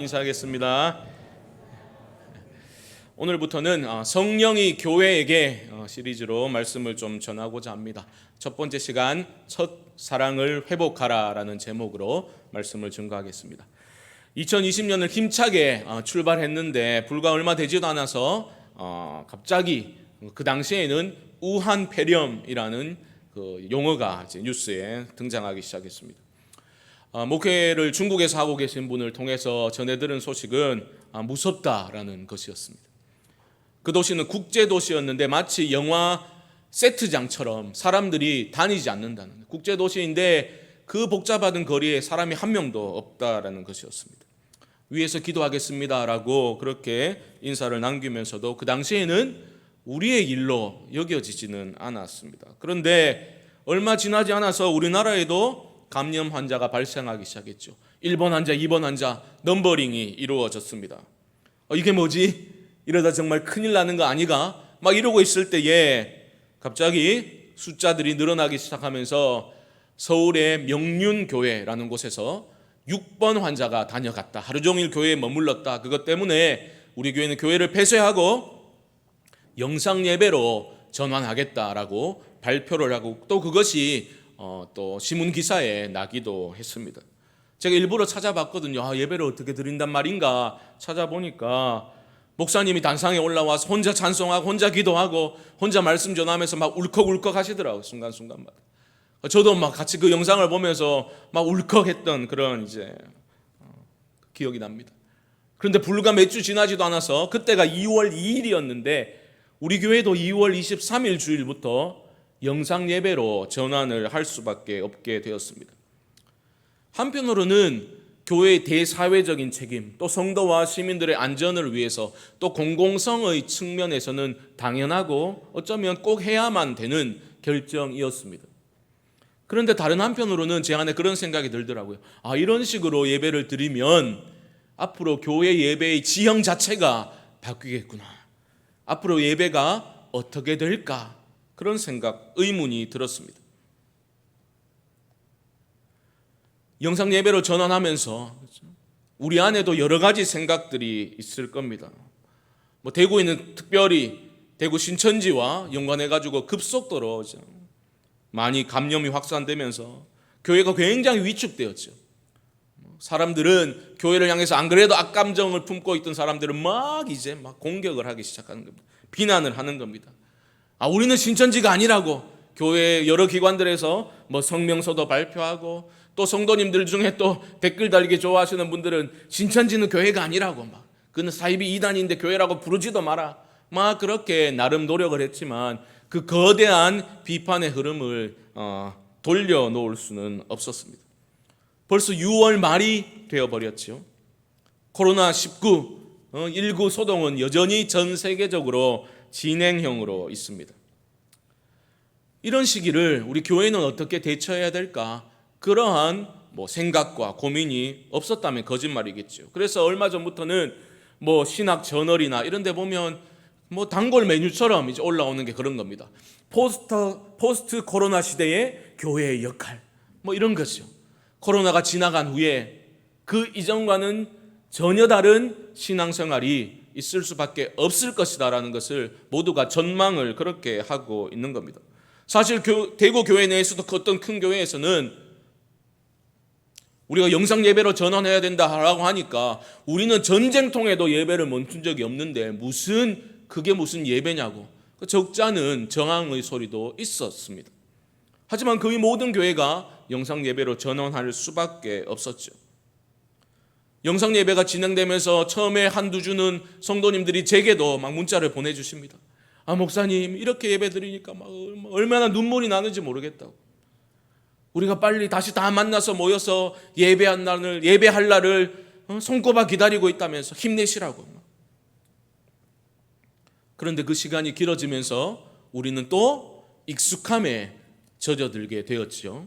인사하겠습니다. 오늘부터는 성령이 교회에게 시리즈로 말씀을 좀 전하고자 합니다. 첫 번째 시간, 첫 사랑을 회복하라 라는 제목으로 말씀을 증거하겠습니다. 2020년을 힘차게 출발했는데 불과 얼마 되지도 않아서 갑자기 그 당시에는 우한폐렴이라는 그 용어가 이제 뉴스에 등장하기 시작했습니다. 목회를 중국에서 하고 계신 분을 통해서 전해들은 소식은 무섭다라는 것이었습니다. 그 도시는 국제도시였는데 마치 영화 세트장처럼 사람들이 다니지 않는다는, 국제도시인데 그 복잡한 거리에 사람이 한 명도 없다라는 것이었습니다. 위에서 기도하겠습니다라고 그렇게 인사를 남기면서도 그 당시에는 우리의 일로 여겨지지는 않았습니다. 그런데 얼마 지나지 않아서 우리나라에도 감염 환자가 발생하기 시작했죠. 1번 환자, 2번 환자 넘버링이 이루어졌습니다. 이게 뭐지? 이러다 정말 큰일 나는 거 아니가? 막 이러고 있을 때에 갑자기 숫자들이 늘어나기 시작하면서 서울의 명륜교회라는 곳에서 6번 환자가 다녀갔다. 하루 종일 교회에 머물렀다. 그것 때문에 우리 교회는 교회를 폐쇄하고 영상 예배로 전환하겠다라고 발표를 하고 또 그것이 또 신문 기사에 나기도 했습니다. 제가 일부러 찾아봤거든요. 예배를 어떻게 드린단 말인가 찾아보니까 목사님이 단상에 올라와서 혼자 찬송하고 혼자 기도하고 혼자 말씀 전하면서 막 울컥울컥 하시더라고요. 순간순간마다. 저도 막 같이 그 영상을 보면서 막 울컥했던 그런 이제 기억이 납니다. 그런데 불과 몇 주 지나지도 않아서 그때가 2월 2일이었는데 우리 교회도 2월 23일 주일부터 영상 예배로 전환을 할 수밖에 없게 되었습니다. 한편으로는 교회의 대사회적인 책임, 또 성도와 시민들의 안전을 위해서 또 공공성의 측면에서는 당연하고 어쩌면 꼭 해야만 되는 결정이었습니다. 그런데 다른 한편으로는 제 안에 그런 생각이 들더라고요. 이런 식으로 예배를 드리면 앞으로 교회 예배의 지형 자체가 바뀌겠구나. 앞으로 예배가 어떻게 될까? 그런 생각, 의문이 들었습니다. 영상 예배로 전환하면서 우리 안에도 여러 가지 생각들이 있을 겁니다. 대구에는 특별히 대구 신천지와 연관해가지고 급속도로 많이 감염이 확산되면서 교회가 굉장히 위축되었죠. 사람들은 교회를 향해서 안 그래도 악감정을 품고 있던 사람들은 막 공격을 하기 시작하는 겁니다. 비난을 하는 겁니다. 우리는 신천지가 아니라고 교회 여러 기관들에서 성명서도 발표하고 또 성도님들 중에 또 댓글 달기 좋아하시는 분들은 신천지는 교회가 아니라고 그는 사이비 이단인데 교회라고 부르지도 마라 그렇게 나름 노력을 했지만 그 거대한 비판의 흐름을 돌려놓을 수는 없었습니다. 벌써 6월 말이 되어버렸죠. 코로나19 19 소동은 여전히 전 세계적으로 진행형으로 있습니다. 이런 시기를 우리 교회는 어떻게 대처해야 될까? 그러한 생각과 고민이 없었다면 거짓말이겠죠. 그래서 얼마 전부터는 신학 저널이나 이런 데 보면 단골 메뉴처럼 이제 올라오는 게 그런 겁니다. 포스트 코로나 시대의 교회의 역할 이런 거죠. 코로나가 지나간 후에 그 이전과는 전혀 다른 신앙생활이 있을 수밖에 없을 것이다라는 것을 모두가 전망을 그렇게 하고 있는 겁니다. 사실 대구 교회 내에서도 어떤 큰 교회에서는 우리가 영상 예배로 전환해야 된다라고 하니까 우리는 전쟁통에도 예배를 멈춘 적이 없는데 그게 무슨 예배냐고 적잖은 저항의 소리도 있었습니다. 하지만 거의 모든 교회가 영상 예배로 전환할 수밖에 없었죠. 영상 예배가 진행되면서 처음에 한두 주는 성도님들이 제게도 문자를 보내주십니다. 목사님 이렇게 예배 드리니까 얼마나 눈물이 나는지 모르겠다고. 우리가 빨리 다시 다 만나서 모여서 예배할 날을 손꼽아 기다리고 있다면서 힘내시라고. 그런데 그 시간이 길어지면서 우리는 또 익숙함에 젖어들게 되었죠.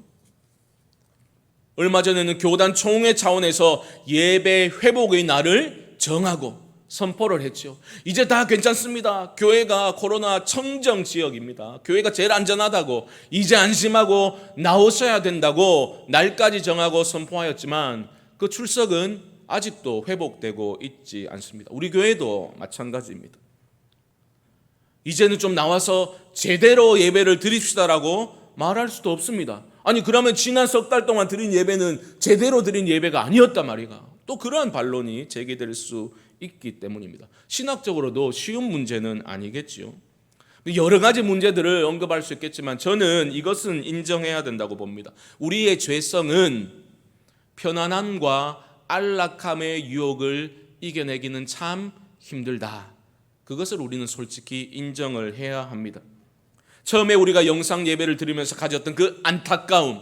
얼마 전에는 교단 총회 차원에서 예배 회복의 날을 정하고 선포를 했죠. 이제 다 괜찮습니다. 교회가 코로나 청정 지역입니다. 교회가 제일 안전하다고 이제 안심하고 나오셔야 된다고 날까지 정하고 선포하였지만 그 출석은 아직도 회복되고 있지 않습니다. 우리 교회도 마찬가지입니다. 이제는 좀 나와서 제대로 예배를 드립시다라고 말할 수도 없습니다. 아니 그러면 지난 석 달 동안 드린 예배는 제대로 드린 예배가 아니었단 말이가. 또 그러한 반론이 제기될 수 있기 때문입니다. 신학적으로도 쉬운 문제는 아니겠지요. 여러 가지 문제들을 언급할 수 있겠지만 저는 이것은 인정해야 된다고 봅니다. 우리의 죄성은 편안함과 안락함의 유혹을 이겨내기는 참 힘들다. 그것을 우리는 솔직히 인정을 해야 합니다. 처음에 우리가 영상 예배를 드리면서 가졌던 그 안타까움,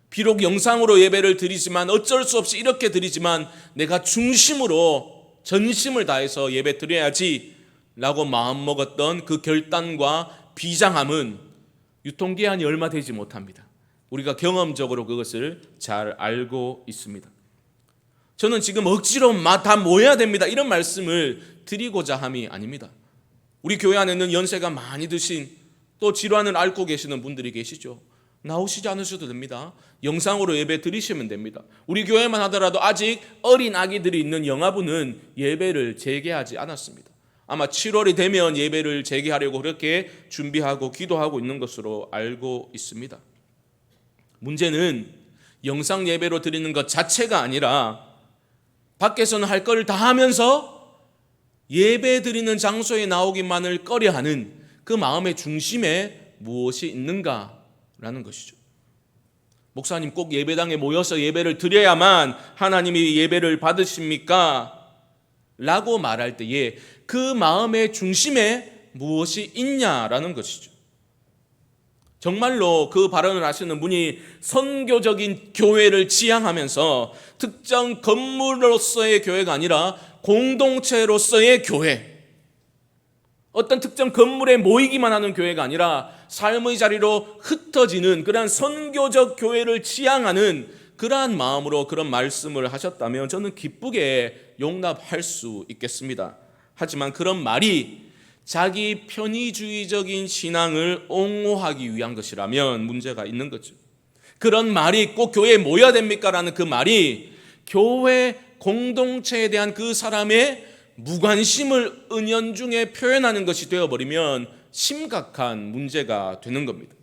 비록 영상으로 예배를 드리지만 어쩔 수 없이 이렇게 드리지만 내가 중심으로 전심을 다해서 예배 드려야지 라고 마음먹었던 그 결단과 비장함은 유통기한이 얼마 되지 못합니다. 우리가 경험적으로 그것을 잘 알고 있습니다. 저는 지금 억지로 다 모여야 됩니다 이런 말씀을 드리고자 함이 아닙니다. 우리 교회 안에는 연세가 많이 드신 또 질환을 앓고 계시는 분들이 계시죠. 나오시지 않으셔도 됩니다. 영상으로 예배 드리시면 됩니다. 우리 교회만 하더라도 아직 어린 아기들이 있는 영아부는 예배를 재개하지 않았습니다. 아마 7월이 되면 예배를 재개하려고 그렇게 준비하고 기도하고 있는 것으로 알고 있습니다. 문제는 영상 예배로 드리는 것 자체가 아니라 밖에서는 할 걸 다 하면서 예배 드리는 장소에 나오기만을 꺼려하는 그 마음의 중심에 무엇이 있는가라는 것이죠. 목사님 꼭 예배당에 모여서 예배를 드려야만 하나님이 예배를 받으십니까? 라고 말할 때에 그 마음의 중심에 무엇이 있냐라는 것이죠. 정말로 그 발언을 하시는 분이 선교적인 교회를 지향하면서 특정 건물로서의 교회가 아니라 공동체로서의 교회, 어떤 특정 건물에 모이기만 하는 교회가 아니라 삶의 자리로 흩어지는 그러한 선교적 교회를 지향하는 그러한 마음으로 그런 말씀을 하셨다면 저는 기쁘게 용납할 수 있겠습니다. 하지만 그런 말이 자기 편의주의적인 신앙을 옹호하기 위한 것이라면 문제가 있는 거죠. 그런 말이 꼭 교회에 모여야 됩니까? 라는 그 말이 교회 공동체에 대한 그 사람의 무관심을 은연중에 표현하는 것이 되어버리면 심각한 문제가 되는 겁니다.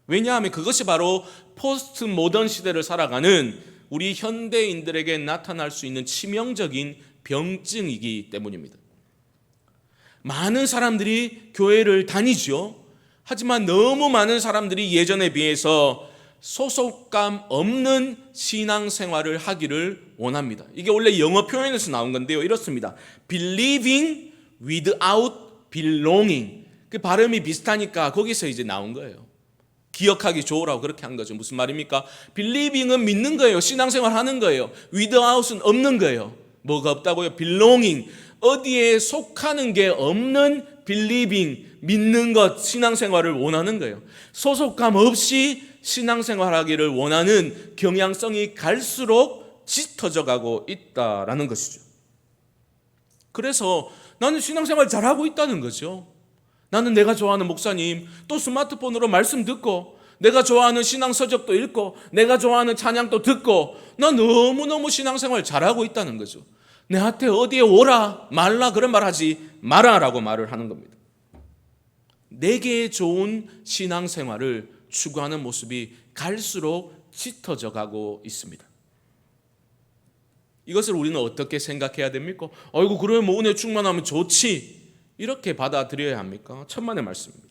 왜냐하면 그것이 바로 포스트 모던 시대를 살아가는 우리 현대인들에게 나타날 수 있는 치명적인 병증이기 때문입니다. 많은 사람들이 교회를 다니죠. 하지만 너무 많은 사람들이 예전에 비해서 소속감 없는 신앙생활을 하기를 원합니다. 이게 원래 영어 표현에서 나온 건데요. 이렇습니다. Believing without belonging. 그 발음이 비슷하니까 거기서 이제 나온 거예요. 기억하기 좋으라고 그렇게 한 거죠. 무슨 말입니까? Believing은 믿는 거예요. 신앙생활 하는 거예요. Without은 없는 거예요. 뭐가 없다고요? Belonging. 어디에 속하는 게 없는 Believing. 믿는 것, 신앙생활을 원하는 거예요. 소속감 없이 신앙생활하기를 원하는 경향성이 갈수록 짙어져 가고 있다라는 것이죠. 그래서 나는 신앙생활 잘하고 있다는 거죠. 나는 내가 좋아하는 목사님, 또 스마트폰으로 말씀 듣고, 내가 좋아하는 신앙 서적도 읽고, 내가 좋아하는 찬양도 듣고, 나 너무너무 신앙생활 잘하고 있다는 거죠. 내한테 어디에 오라 말라 그런 말 하지 마라라고 말을 하는 겁니다. 내게 좋은 신앙생활을 추구하는 모습이 갈수록 짙어져 가고 있습니다. 이것을 우리는 어떻게 생각해야 됩니까? 아이고 그러면 뭐 은혜 충만하면 좋지 이렇게 받아들여야 합니까? 천만의 말씀입니다.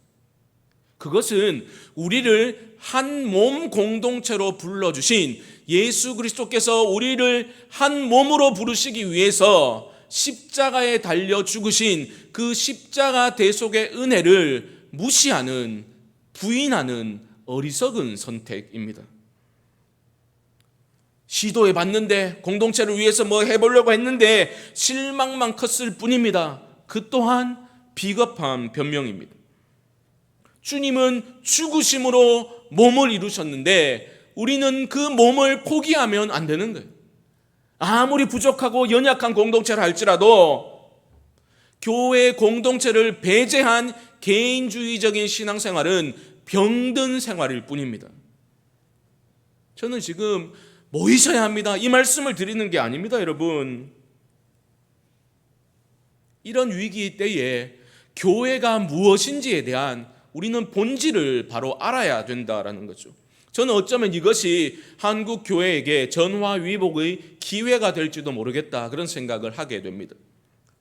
그것은 우리를 한 몸 공동체로 불러주신 예수 그리스도께서 우리를 한 몸으로 부르시기 위해서 십자가에 달려 죽으신 그 십자가 대속의 은혜를 무시하는, 부인하는 어리석은 선택입니다. 시도해 봤는데, 공동체를 위해서 뭐 해보려고 했는데 실망만 컸을 뿐입니다. 그 또한 비겁한 변명입니다. 주님은 죽으심으로 몸을 이루셨는데 우리는 그 몸을 포기하면 안 되는 거예요. 아무리 부족하고 연약한 공동체를 할지라도 교회 공동체를 배제한 개인주의적인 신앙생활은 병든 생활일 뿐입니다. 저는 지금 모이셔야 합니다. 이 말씀을 드리는 게 아닙니다, 여러분. 이런 위기 때에 교회가 무엇인지에 대한 우리는 본질을 바로 알아야 된다라는 거죠. 저는 어쩌면 이것이 한국 교회에게 전화위복의 기회가 될지도 모르겠다, 그런 생각을 하게 됩니다.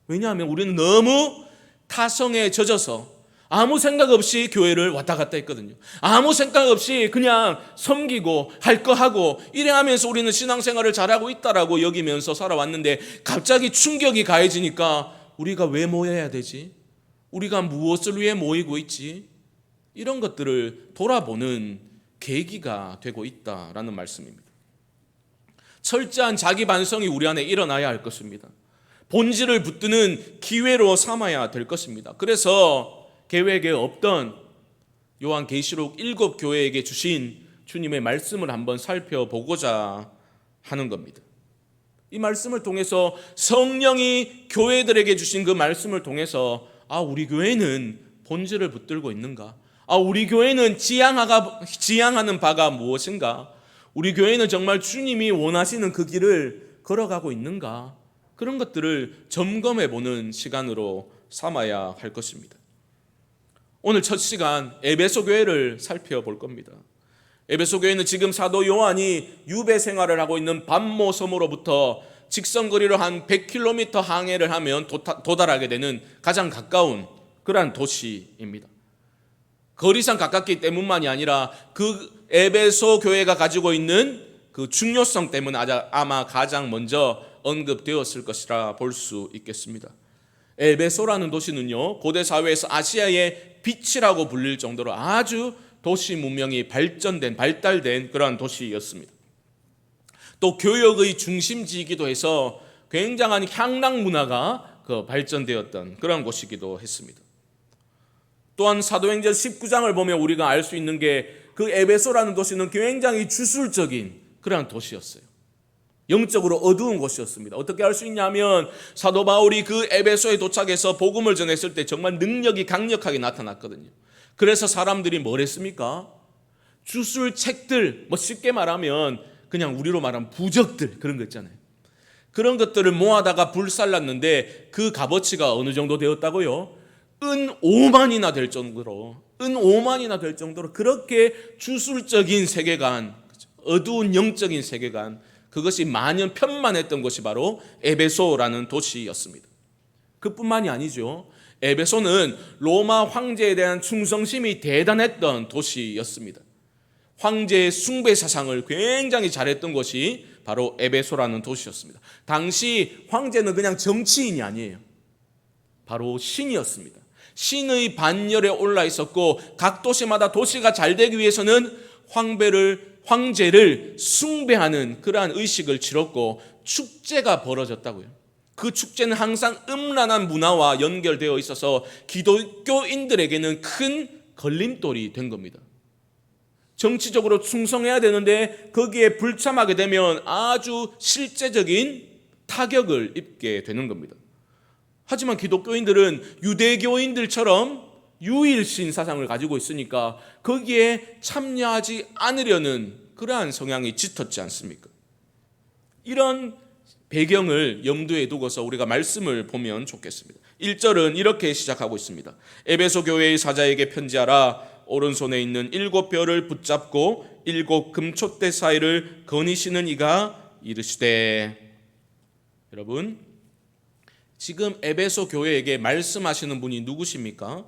왜냐하면 우리는 너무 타성에 젖어서 아무 생각 없이 교회를 왔다 갔다 했거든요. 아무 생각 없이 그냥 섬기고 할 거 하고 이래 하면서 우리는 신앙생활을 잘하고 있다라고 여기면서 살아왔는데, 갑자기 충격이 가해지니까 우리가 왜 모여야 되지? 우리가 무엇을 위해 모이고 있지? 이런 것들을 돌아보는 계기가 되고 있다라는 말씀입니다. 철저한 자기 반성이 우리 안에 일어나야 할 것입니다. 본질을 붙드는 기회로 삼아야 될 것입니다. 그래서 계획에 없던 요한계시록 7교회에게 주신 주님의 말씀을 한번 살펴보고자 하는 겁니다. 이 말씀을 통해서 성령이 교회들에게 주신 그 말씀을 통해서 우리 교회는 본질을 붙들고 있는가? 우리 교회는 지향하는 바가 무엇인가? 우리 교회는 정말 주님이 원하시는 그 길을 걸어가고 있는가? 그런 것들을 점검해 보는 시간으로 삼아야 할 것입니다. 오늘 첫 시간 에베소 교회를 살펴볼 겁니다. 에베소 교회는 지금 사도 요한이 유배 생활을 하고 있는 밤모 섬으로부터 직선거리로 한 100km 항해를 하면 도달하게 되는 가장 가까운 그러한 도시입니다. 거리상 가깝기 때문만이 아니라 그 에베소 교회가 가지고 있는 그 중요성 때문에 아마 가장 먼저 언급되었을 것이라 볼 수 있겠습니다. 에베소라는 도시는요, 고대 사회에서 아시아의 빛이라고 불릴 정도로 아주 도시 문명이 발달된 그러한 도시였습니다. 또 교역의 중심지이기도 해서 굉장한 향락 문화가 발전되었던 그런 곳이기도 했습니다. 또한 사도행전 19장을 보면 우리가 알 수 있는 게 그 에베소라는 도시는 굉장히 주술적인 그러한 도시였어요. 영적으로 어두운 곳이었습니다. 어떻게 알 수 있냐면 사도 바울이 그 에베소에 도착해서 복음을 전했을 때 정말 능력이 강력하게 나타났거든요. 그래서 사람들이 뭘 했습니까? 주술책들, 쉽게 말하면 그냥 우리로 말하면 부적들, 그런 거 있잖아요. 그런 것들을 모아다가 불살랐는데 그 값어치가 어느 정도 되었다고요? 은 5만이나 될 정도로 그렇게 주술적인 세계관, 어두운 영적인 세계관, 그것이 만연편만했던 곳이 바로 에베소라는 도시였습니다. 그뿐만이 아니죠. 에베소는 로마 황제에 대한 충성심이 대단했던 도시였습니다. 황제의 숭배 사상을 굉장히 잘했던 곳이 바로 에베소라는 도시였습니다. 당시 황제는 그냥 정치인이 아니에요. 바로 신이었습니다. 신의 반열에 올라 있었고, 각 도시마다 도시가 잘 되기 위해서는 황제를 숭배하는 그러한 의식을 치렀고, 축제가 벌어졌다고요. 그 축제는 항상 음란한 문화와 연결되어 있어서 기독교인들에게는 큰 걸림돌이 된 겁니다. 정치적으로 충성해야 되는데 거기에 불참하게 되면 아주 실제적인 타격을 입게 되는 겁니다. 하지만 기독교인들은 유대교인들처럼 유일신 사상을 가지고 있으니까 거기에 참여하지 않으려는 그러한 성향이 짙었지 않습니까? 이런 배경을 염두에 두고서 우리가 말씀을 보면 좋겠습니다. 1절은 이렇게 시작하고 있습니다. 에베소 교회의 사자에게 편지하라. 오른손에 있는 7별을 붙잡고 7 금촛대 사이를 거니시는 이가 이르시되. 여러분, 지금 에베소 교회에게 말씀하시는 분이 누구십니까?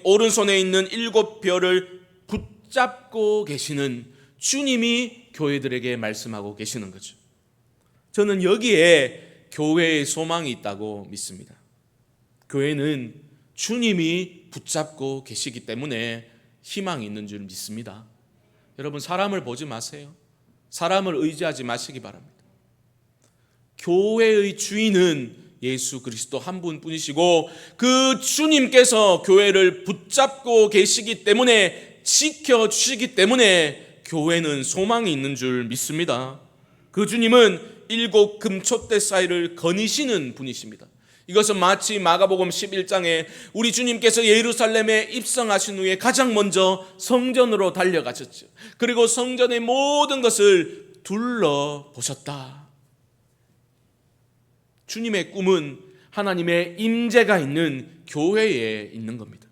오른손에 있는 7별을 붙잡고 계시는 주님이 교회들에게 말씀하고 계시는 거죠. 저는 여기에 교회의 소망이 있다고 믿습니다. 교회는 주님이 붙잡고 계시기 때문에 희망이 있는 줄 믿습니다. 여러분, 사람을 보지 마세요. 사람을 의지하지 마시기 바랍니다. 교회의 주인은 예수 그리스도 한 분뿐이시고, 그 주님께서 교회를 붙잡고 계시기 때문에, 지켜주시기 때문에 교회는 소망이 있는 줄 믿습니다. 그 주님은 7 금촛대 사이를 거니시는 분이십니다. 이것은 마치 마가복음 11장에 우리 주님께서 예루살렘에 입성하신 후에 가장 먼저 성전으로 달려가셨죠. 그리고 성전의 모든 것을 둘러보셨다. 주님의 꿈은 하나님의 임재가 있는 교회에 있는 겁니다.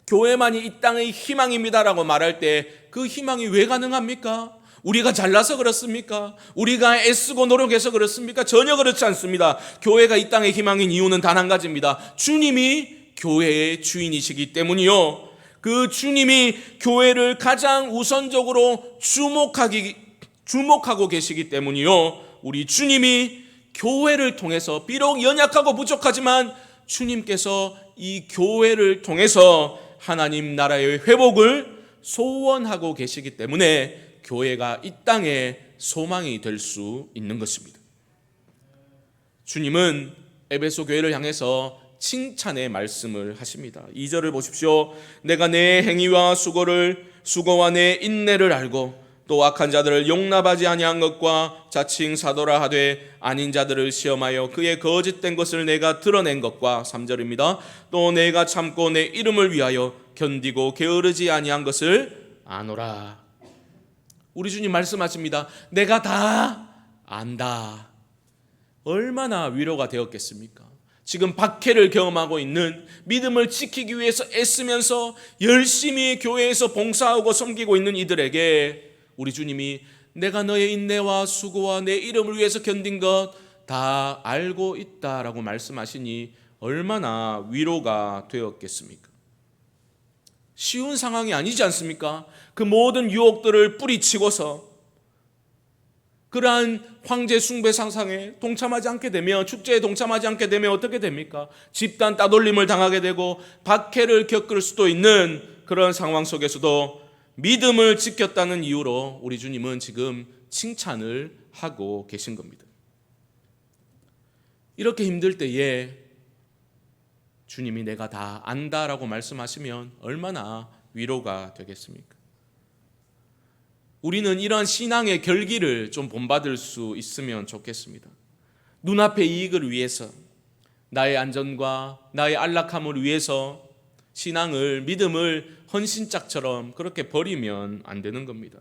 교회만이 이 땅의 희망입니다라고 말할 때 그 희망이 왜 가능합니까? 우리가 잘나서 그렇습니까? 우리가 애쓰고 노력해서 그렇습니까? 전혀 그렇지 않습니다. 교회가 이 땅의 희망인 이유는 단 한 가지입니다. 주님이 교회의 주인이시기 때문이요. 그 주님이 교회를 가장 우선적으로 주목하고 계시기 때문이요. 우리 주님이 교회를 통해서 비록 연약하고 부족하지만 주님께서 이 교회를 통해서 하나님 나라의 회복을 소원하고 계시기 때문에 교회가 이 땅에 소망이 될 수 있는 것입니다. 주님은 에베소 교회를 향해서 칭찬의 말씀을 하십니다. 2절을 보십시오. 내가 내 행위와 수고와 내 인내를 알고 또 악한 자들을 용납하지 아니한 것과 자칭 사도라 하되 아닌 자들을 시험하여 그의 거짓된 것을 내가 드러낸 것과 3절입니다. 또 내가 참고 내 이름을 위하여 견디고 게으르지 아니한 것을 아노라. 우리 주님 말씀하십니다. 내가 다 안다. 얼마나 위로가 되었겠습니까? 지금 박해를 경험하고 있는, 믿음을 지키기 위해서 애쓰면서 열심히 교회에서 봉사하고 섬기고 있는 이들에게 우리 주님이 내가 너의 인내와 수고와 내 이름을 위해서 견딘 것 다 알고 있다라고 말씀하시니 얼마나 위로가 되었겠습니까? 쉬운 상황이 아니지 않습니까? 그 모든 유혹들을 뿌리치고서 그러한 황제 숭배 상상에 동참하지 않게 되면, 축제에 동참하지 않게 되면 어떻게 됩니까? 집단 따돌림을 당하게 되고 박해를 겪을 수도 있는 그런 상황 속에서도 믿음을 지켰다는 이유로 우리 주님은 지금 칭찬을 하고 계신 겁니다. 이렇게 힘들 때에 주님이 내가 다 안다라고 말씀하시면 얼마나 위로가 되겠습니까? 우리는 이러한 신앙의 결기를 좀 본받을 수 있으면 좋겠습니다. 눈앞의 이익을 위해서, 나의 안전과 나의 안락함을 위해서 신앙을, 믿음을 헌신짝처럼 그렇게 버리면 안 되는 겁니다.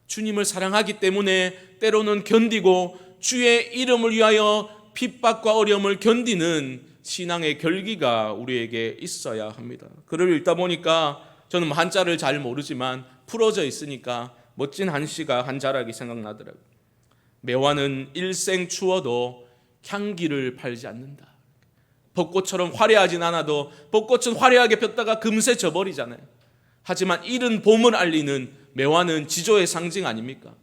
주님을 사랑하기 때문에 때로는 견디고 주의 이름을 위하여 핍박과 어려움을 견디는 신앙의 결기가 우리에게 있어야 합니다. 글을 읽다 보니까 저는 한자를 잘 모르지만 풀어져 있으니까 멋진 한시가 한 자락이 생각나더라고요. 매화는 일생 추워도 향기를 팔지 않는다. 벚꽃처럼 화려하진 않아도 벚꽃은 화려하게 폈다가 금세 져버리잖아요. 하지만 이른 봄을 알리는 매화는 지조의 상징 아닙니까?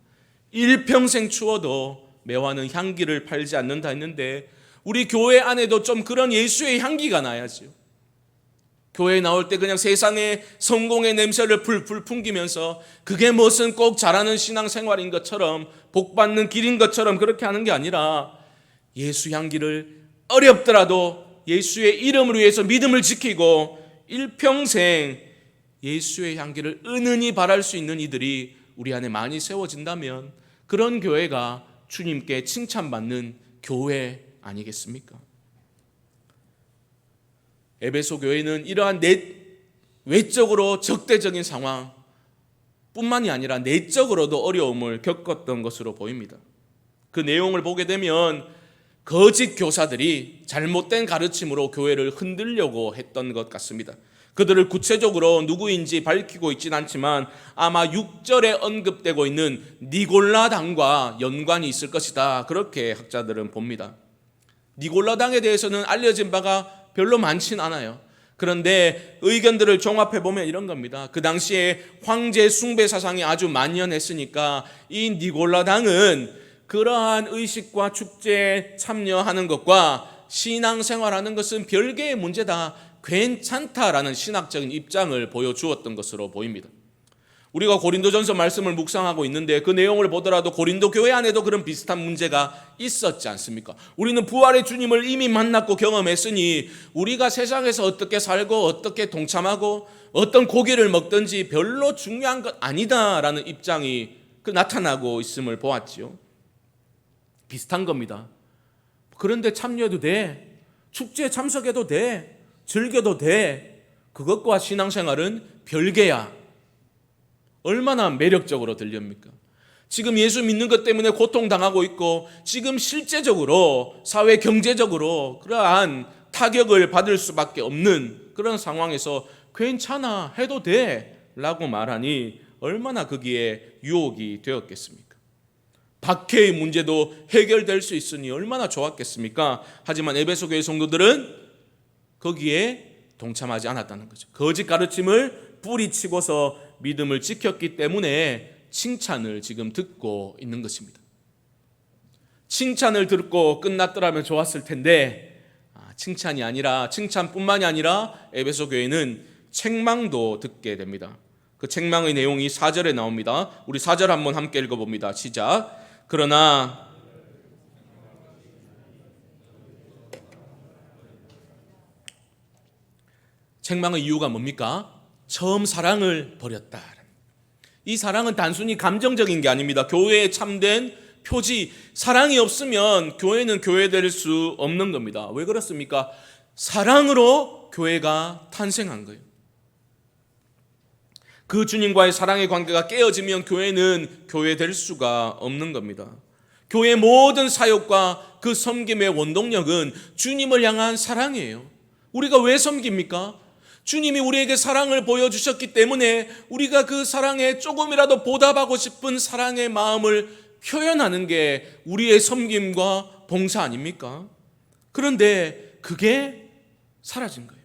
일평생 추워도 매화는 향기를 팔지 않는다 했는데 우리 교회 안에도 좀 그런 예수의 향기가 나야죠. 교회에 나올 때 그냥 세상의 성공의 냄새를 풀풀 풍기면서 그게 무슨 꼭 잘하는 신앙생활인 것처럼, 복받는 길인 것처럼 그렇게 하는 게 아니라 예수 향기를 어렵더라도 예수의 이름을 위해서 믿음을 지키고 일평생 예수의 향기를 은은히 바랄 수 있는 이들이 우리 안에 많이 세워진다면 그런 교회가 주님께 칭찬받는 교회 아니겠습니까? 에베소 교회는 이러한 외적으로 적대적인 상황 뿐만이 아니라 내적으로도 어려움을 겪었던 것으로 보입니다. 그 내용을 보게 되면 거짓 교사들이 잘못된 가르침으로 교회를 흔들려고 했던 것 같습니다. 그들을 구체적으로 누구인지 밝히고 있지는 않지만 아마 6절에 언급되고 있는 니골라당과 연관이 있을 것이다, 그렇게 학자들은 봅니다. 니골라당에 대해서는 알려진 바가 별로 많진 않아요. 그런데 의견들을 종합해보면 이런 겁니다. 그 당시에 황제 숭배 사상이 아주 만연했으니까 이 니골라당은 그러한 의식과 축제에 참여하는 것과 신앙생활하는 것은 별개의 문제다, 괜찮다라는 신학적인 입장을 보여주었던 것으로 보입니다. 우리가 고린도전서 말씀을 묵상하고 있는데 그 내용을 보더라도 고린도 교회 안에도 그런 비슷한 문제가 있었지 않습니까? 우리는 부활의 주님을 이미 만났고 경험했으니 우리가 세상에서 어떻게 살고 어떻게 동참하고 어떤 고기를 먹든지 별로 중요한 것 아니다라는 입장이 나타나고 있음을 보았지요. 비슷한 겁니다. 그런데 참여해도 돼? 축제에 참석해도 돼, 즐겨도 돼. 그것과 신앙생활은 별개야. 얼마나 매력적으로 들립니까? 지금 예수 믿는 것 때문에 고통당하고 있고 지금 실제적으로 사회 경제적으로 그러한 타격을 받을 수밖에 없는 그런 상황에서 괜찮아, 해도 돼 라고 말하니 얼마나 거기에 유혹이 되었겠습니까? 박해의 문제도 해결될 수 있으니 얼마나 좋았겠습니까? 하지만 에베소 교회 성도들은 거기에 동참하지 않았다는 거죠. 거짓 가르침을 뿌리치고서 믿음을 지켰기 때문에 칭찬을 지금 듣고 있는 것입니다. 칭찬을 듣고 끝났더라면 좋았을 텐데 칭찬이 아니라, 칭찬뿐만이 아니라 에베소 교회는 책망도 듣게 됩니다. 그 책망의 내용이 4절에 나옵니다. 우리 4절 한번 함께 읽어봅니다. 시작. 그러나 책망의 이유가 뭡니까? 처음 사랑을 버렸다. 이 사랑은 단순히 감정적인 게 아닙니다. 교회의 참된 표지, 사랑이 없으면 교회는 교회될 수 없는 겁니다. 왜 그렇습니까? 사랑으로 교회가 탄생한 거예요. 그 주님과의 사랑의 관계가 깨어지면 교회는 교회될 수가 없는 겁니다. 교회의 모든 사역과 그 섬김의 원동력은 주님을 향한 사랑이에요. 우리가 왜 섬깁니까? 주님이 우리에게 사랑을 보여주셨기 때문에 우리가 그 사랑에 조금이라도 보답하고 싶은 사랑의 마음을 표현하는 게 우리의 섬김과 봉사 아닙니까? 그런데 그게 사라진 거예요.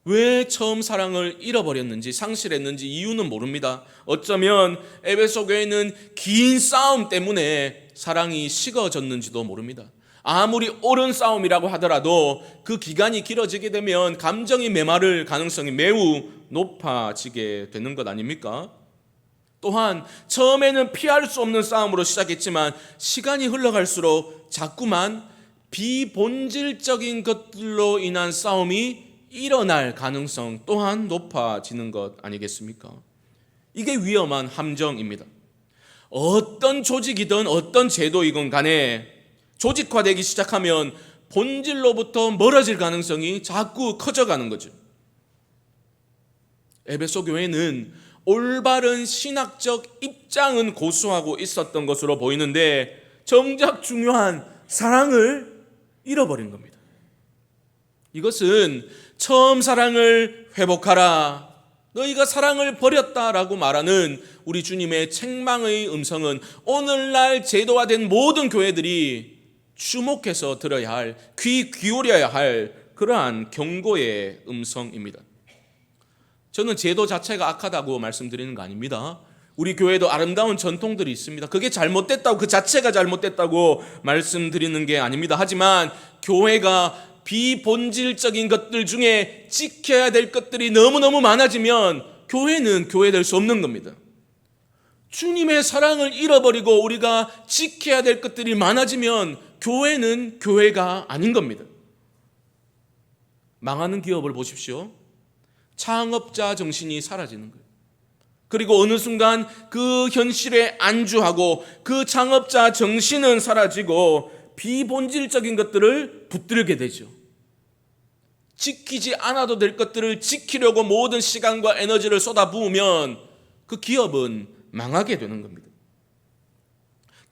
왜 처음 사랑을 잃어버렸는지, 상실했는지 이유는 모릅니다. 어쩌면 에베소 교회는 긴 싸움 때문에 사랑이 식어졌는지도 모릅니다. 아무리 오랜 싸움이라고 하더라도 그 기간이 길어지게 되면 감정이 메마를 가능성이 매우 높아지게 되는 것 아닙니까? 또한 처음에는 피할 수 없는 싸움으로 시작했지만 시간이 흘러갈수록 자꾸만 비본질적인 것들로 인한 싸움이 일어날 가능성 또한 높아지는 것 아니겠습니까? 이게 위험한 함정입니다. 어떤 조직이든 어떤 제도이건 간에 조직화되기 시작하면 본질로부터 멀어질 가능성이 자꾸 커져가는 거죠. 에베소 교회는 올바른 신학적 입장은 고수하고 있었던 것으로 보이는데 정작 중요한 사랑을 잃어버린 겁니다. 이것은 처음 사랑을 회복하라, 너희가 사랑을 버렸다라고 말하는 우리 주님의 책망의 음성은 오늘날 제도화된 모든 교회들이 주목해서 들어야 할, 귀 기울여야 할 그러한 경고의 음성입니다. 저는 제도 자체가 악하다고 말씀드리는 거 아닙니다. 우리 교회도 아름다운 전통들이 있습니다. 그게 잘못됐다고, 그 자체가 잘못됐다고 말씀드리는 게 아닙니다. 하지만 교회가 비본질적인 것들 중에 지켜야 될 것들이 너무너무 많아지면 교회는 교회될 수 없는 겁니다. 주님의 사랑을 잃어버리고 우리가 지켜야 될 것들이 많아지면 교회는 교회가 아닌 겁니다. 망하는 기업을 보십시오. 창업자 정신이 사라지는 거예요. 그리고 어느 순간 그 현실에 안주하고 그 창업자 정신은 사라지고 비본질적인 것들을 붙들게 되죠. 지키지 않아도 될 것들을 지키려고 모든 시간과 에너지를 쏟아부으면 그 기업은 망하게 되는 겁니다.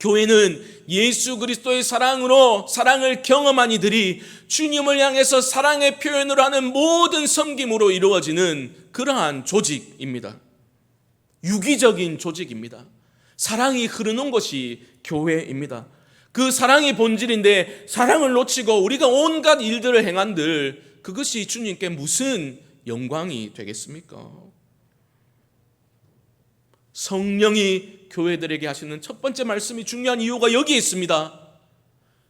교회는 예수 그리스도의 사랑으로 사랑을 경험한 이들이 주님을 향해서 사랑의 표현을 하는 모든 섬김으로 이루어지는 그러한 조직입니다. 유기적인 조직입니다. 사랑이 흐르는 것이 교회입니다. 그 사랑이 본질인데 사랑을 놓치고 우리가 온갖 일들을 행한들 그것이 주님께 무슨 영광이 되겠습니까? 성령이 교회들에게 하시는 첫 번째 말씀이 중요한 이유가 여기에 있습니다.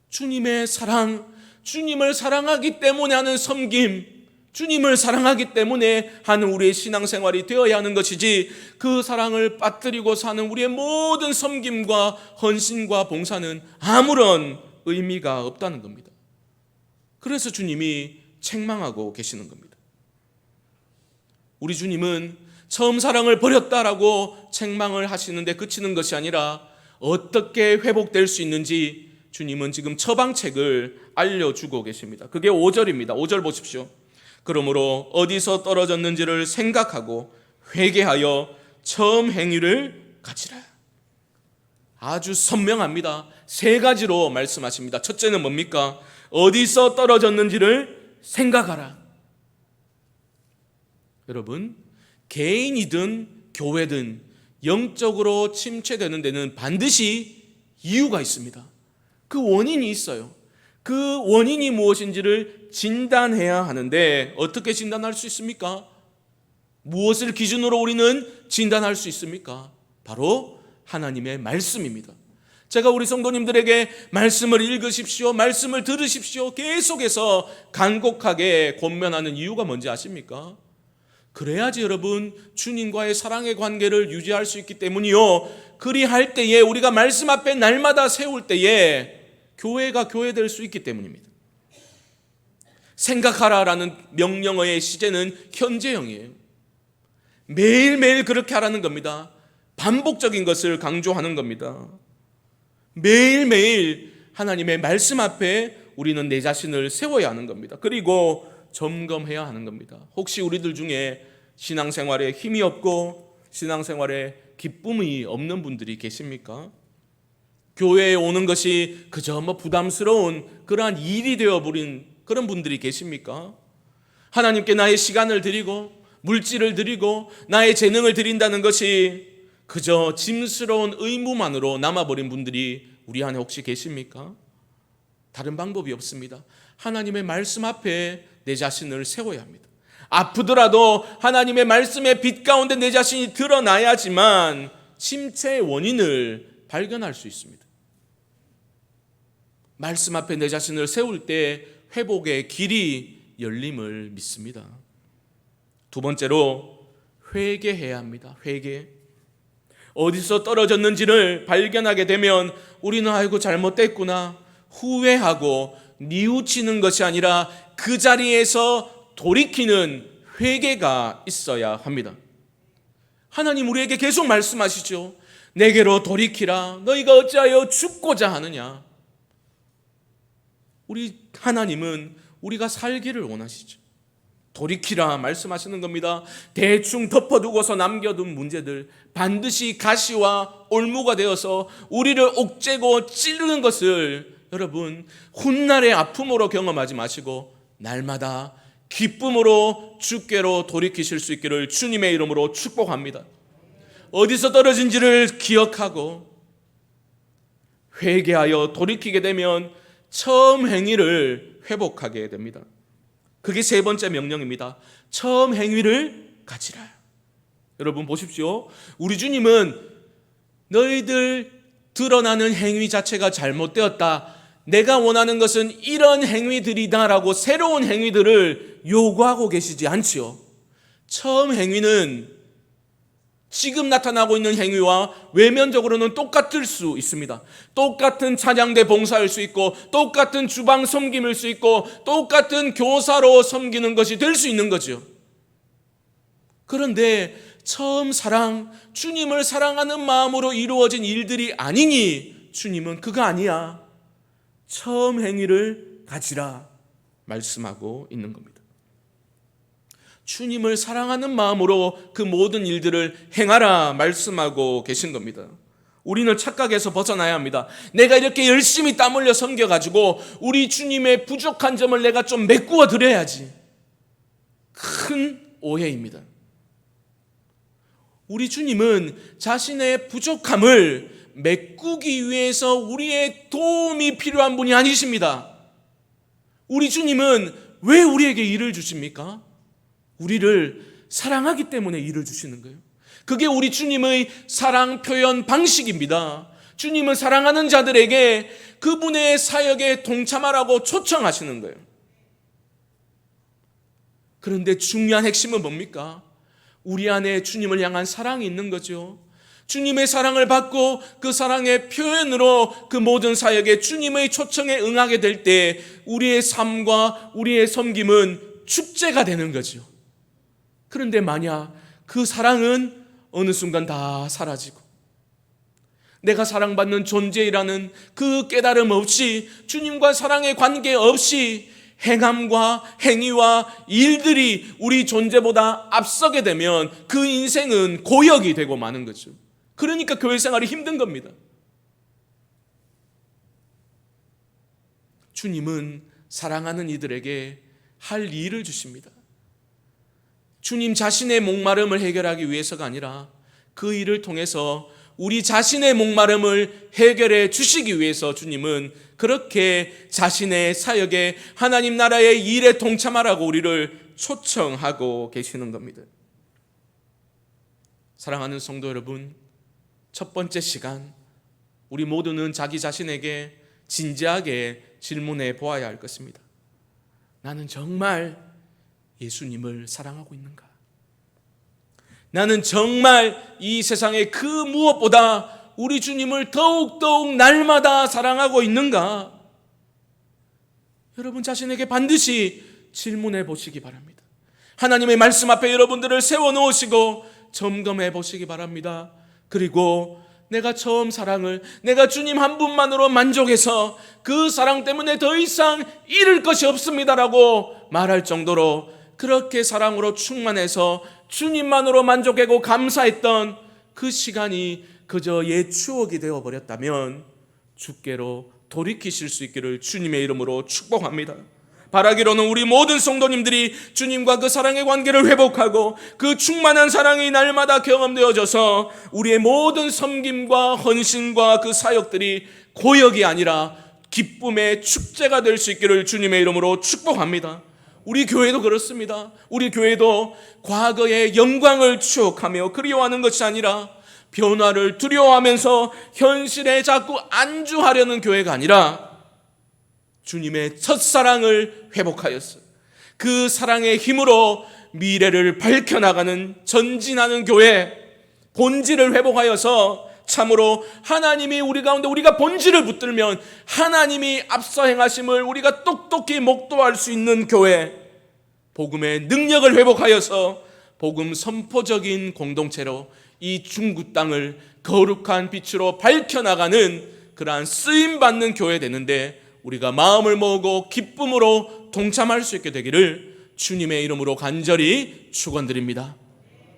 주님의 사랑, 주님을 사랑하기 때문에 하는 섬김, 주님을 사랑하기 때문에 하는 우리의 신앙생활이 되어야 하는 것이지 그 사랑을 빠뜨리고 사는 우리의 모든 섬김과 헌신과 봉사는 아무런 의미가 없다는 겁니다. 그래서 주님이 책망하고 계시는 겁니다. 우리 주님은 처음 사랑을 버렸다라고 책망을 하시는데 그치는 것이 아니라 어떻게 회복될 수 있는지 주님은 지금 처방책을 알려주고 계십니다. 그게 5절입니다. 5절 보십시오. 그러므로 어디서 떨어졌는지를 생각하고 회개하여 처음 행위를 가지라. 아주 선명합니다. 세 가지로 말씀하십니다. 첫째는 뭡니까? 어디서 떨어졌는지를 생각하라. 여러분, 개인이든 교회든 영적으로 침체되는 데는 반드시 이유가 있습니다. 그 원인이 있어요. 그 원인이 무엇인지를 진단해야 하는데 어떻게 진단할 수 있습니까? 무엇을 기준으로 우리는 진단할 수 있습니까? 바로 하나님의 말씀입니다. 제가 우리 성도님들에게 말씀을 읽으십시오, 말씀을 들으십시오 계속해서 간곡하게 권면하는 이유가 뭔지 아십니까? 그래야지 여러분 주님과의 사랑의 관계를 유지할 수 있기 때문이요, 그리할 때에 우리가 말씀 앞에 날마다 세울 때에 교회가 교회될 수 있기 때문입니다. 생각하라라는 명령어의 시제는 현재형이에요. 매일매일 그렇게 하라는 겁니다. 반복적인 것을 강조하는 겁니다. 매일매일 하나님의 말씀 앞에 우리는 내 자신을 세워야 하는 겁니다. 그리고 점검해야 하는 겁니다. 혹시 우리들 중에 신앙생활에 힘이 없고 신앙생활에 기쁨이 없는 분들이 계십니까? 교회에 오는 것이 그저 부담스러운 그러한 일이 되어버린 그런 분들이 계십니까? 하나님께 나의 시간을 드리고 물질을 드리고 나의 재능을 드린다는 것이 그저 짐스러운 의무만으로 남아버린 분들이 우리 안에 혹시 계십니까? 다른 방법이 없습니다. 하나님의 말씀 앞에 내 자신을 세워야 합니다. 아프더라도 하나님의 말씀의 빛 가운데 내 자신이 드러나야지만 침체의 원인을 발견할 수 있습니다. 말씀 앞에 내 자신을 세울 때 회복의 길이 열림을 믿습니다. 두 번째로 회개해야 합니다. 회개. 어디서 떨어졌는지를 발견하게 되면 우리는 아이고 잘못됐구나 후회하고 뉘우치는 것이 아니라 그 자리에서 돌이키는 회개가 있어야 합니다. 하나님 우리에게 계속 말씀하시죠. 내게로 돌이키라. 너희가 어찌하여 죽고자 하느냐. 우리 하나님은 우리가 살기를 원하시죠. 돌이키라 말씀하시는 겁니다. 대충 덮어두고서 남겨둔 문제들 반드시 가시와 올무가 되어서 우리를 옥죄고 찌르는 것을 여러분 훗날의 아픔으로 경험하지 마시고 날마다 기쁨으로 주께로 돌이키실 수 있기를 주님의 이름으로 축복합니다. 어디서 떨어진지를 기억하고 회개하여 돌이키게 되면 처음 행위를 회복하게 됩니다. 그게 세 번째 명령입니다. 처음 행위를 가지라. 여러분 보십시오. 우리 주님은 너희들 드러나는 행위 자체가 잘못되었다. 내가 원하는 것은 이런 행위들이다라고 새로운 행위들을 요구하고 계시지 않지요. 처음 행위는 지금 나타나고 있는 행위와 외면적으로는 똑같을 수 있습니다. 똑같은 찬양대 봉사일 수 있고 똑같은 주방 섬김일 수 있고 똑같은 교사로 섬기는 것이 될 수 있는 거죠. 그런데 처음 사랑, 주님을 사랑하는 마음으로 이루어진 일들이 아니니 주님은 그거 아니야. 처음 행위를 가지라 말씀하고 있는 겁니다. 주님을 사랑하는 마음으로 그 모든 일들을 행하라 말씀하고 계신 겁니다. 우리는 착각에서 벗어나야 합니다. 내가 이렇게 열심히 땀 흘려 섬겨가지고 우리 주님의 부족한 점을 내가 좀 메꾸어 드려야지. 큰 오해입니다. 우리 주님은 자신의 부족함을 메꾸기 위해서 우리의 도움이 필요한 분이 아니십니다. 우리 주님은 왜 우리에게 일을 주십니까? 우리를 사랑하기 때문에 일을 주시는 거예요. 그게 우리 주님의 사랑 표현 방식입니다. 주님은 사랑하는 자들에게 그분의 사역에 동참하라고 초청하시는 거예요. 그런데 중요한 핵심은 뭡니까? 우리 안에 주님을 향한 사랑이 있는 거죠. 주님의 사랑을 받고 그 사랑의 표현으로 그 모든 사역에 주님의 초청에 응하게 될 때 우리의 삶과 우리의 섬김은 축제가 되는 거죠. 그런데 만약 그 사랑은 어느 순간 다 사라지고 내가 사랑받는 존재이라는 그 깨달음 없이, 주님과 사랑의 관계 없이 행함과 행위와 일들이 우리 존재보다 앞서게 되면 그 인생은 고역이 되고 마는 거죠. 그러니까 교회 생활이 힘든 겁니다. 주님은 사랑하는 이들에게 할 일을 주십니다. 주님 자신의 목마름을 해결하기 위해서가 아니라 그 일을 통해서 우리 자신의 목마름을 해결해 주시기 위해서 주님은 그렇게 자신의 사역에, 하나님 나라의 일에 동참하라고 우리를 초청하고 계시는 겁니다. 사랑하는 성도 여러분, 첫 번째 시간, 우리 모두는 자기 자신에게 진지하게 질문해 보아야 할 것입니다. 나는 정말 예수님을 사랑하고 있는가? 나는 정말 이 세상의 그 무엇보다 우리 주님을 더욱더욱 날마다 사랑하고 있는가? 여러분 자신에게 반드시 질문해 보시기 바랍니다. 하나님의 말씀 앞에 여러분들을 세워놓으시고 점검해 보시기 바랍니다. 그리고 내가 처음 사랑을, 내가 주님 한 분만으로 만족해서 그 사랑 때문에 더 이상 잃을 것이 없습니다라고 말할 정도로 그렇게 사랑으로 충만해서 주님만으로 만족하고 감사했던 그 시간이 그저 옛 추억이 되어버렸다면 주께로 돌이키실 수 있기를 주님의 이름으로 축복합니다. 바라기로는 우리 모든 성도님들이 주님과 그 사랑의 관계를 회복하고 그 충만한 사랑이 날마다 경험되어져서 우리의 모든 섬김과 헌신과 그 사역들이 고역이 아니라 기쁨의 축제가 될 수 있기를 주님의 이름으로 축복합니다. 우리 교회도 그렇습니다. 우리 교회도 과거의 영광을 추억하며 그리워하는 것이 아니라 변화를 두려워하면서 현실에 자꾸 안주하려는 교회가 아니라 주님의 첫사랑을 회복하였어. 그 사랑의 힘으로 미래를 밝혀나가는 전진하는 교회, 본질을 회복하여서 참으로 하나님이 우리 가운데, 우리가 본질을 붙들면 하나님이 앞서 행하심을 우리가 똑똑히 목도할 수 있는 교회, 복음의 능력을 회복하여서 복음 선포적인 공동체로 이 중구 땅을 거룩한 빛으로 밝혀나가는 그러한 쓰임받는 교회 되는데 우리가 마음을 모으고 기쁨으로 동참할 수 있게 되기를 주님의 이름으로 간절히 축원드립니다.